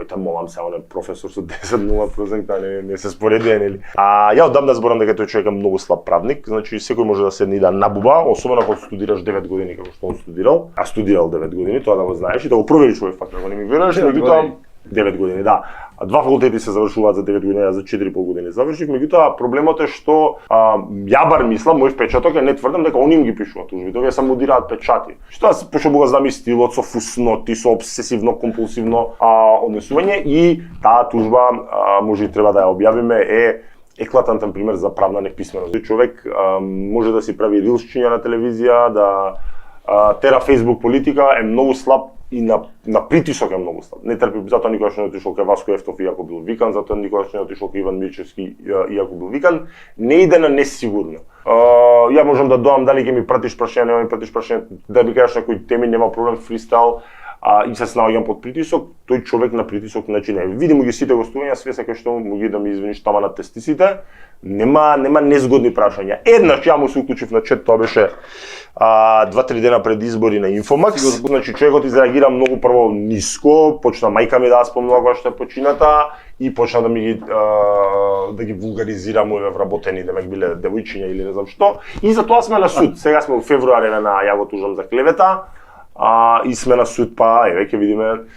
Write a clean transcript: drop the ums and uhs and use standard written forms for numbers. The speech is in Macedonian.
те молам се, оне професор со 10-0 прозекта не се споредија, нели? Ја одам да зборам дека тој човек е многу слаб правник, значи секој може да седне и да набуба, особено кога студираш 9 години како што он студирал, а студирал 9 години, тоа да го знаеш и да го провериш овој факт, ако не ми веруваш, меѓутоа 9 години, да. Два факултети се завршуваат за 9 години, а за 4,5 години завршив, меѓутоа проблемот е што ја бар мислам, мој впечаток е, не тврдам дека они им ги пишуваат тужбите, овие само удираат печати. Што јас почнав да знам и стилот со фусноти, со обсесивно компулсивно однесување и таа тужба може и треба да ја објавиме е еклатантен пример за правна неписменост. Човек може да си прави рилсчиња на телевизија, да тера Facebook политика, е многу слаб и на притисок е многу слаб. Не трпи, затоа никогаш не отишол кај Васко Ефтов иако бил викан, затоа никогаш не отишол кај Иван Мирчевски иако бил викан. Не иде на несигурно. Ја можам да доам дали ќе ми пратиш прашање, нема ми пратиш прашање, да ми кажеш на кои теми, нема проблем, фристайл, и се снаоѓам под притисок, тој човек на притисок значи не. Видимо ги сите гостувања, све секој што му ги да ми извиниш тама на тестисите, нема незгодни прашања. Еднаш ја му се уклучив на чет, тоа беше 2-3 дена пред избори на Инфомакс. Значи човекот изреагира многу прво ниско, почна мајка ми да спомнува кога што е почината и почна да ми ги да ги вулгаризира моје вработени, демек биле девојчиња или не знам што. И затоа сме на суд. Сега сме во февруари, ја го тужам за клевета. И сме на суд, па еве ќе видиме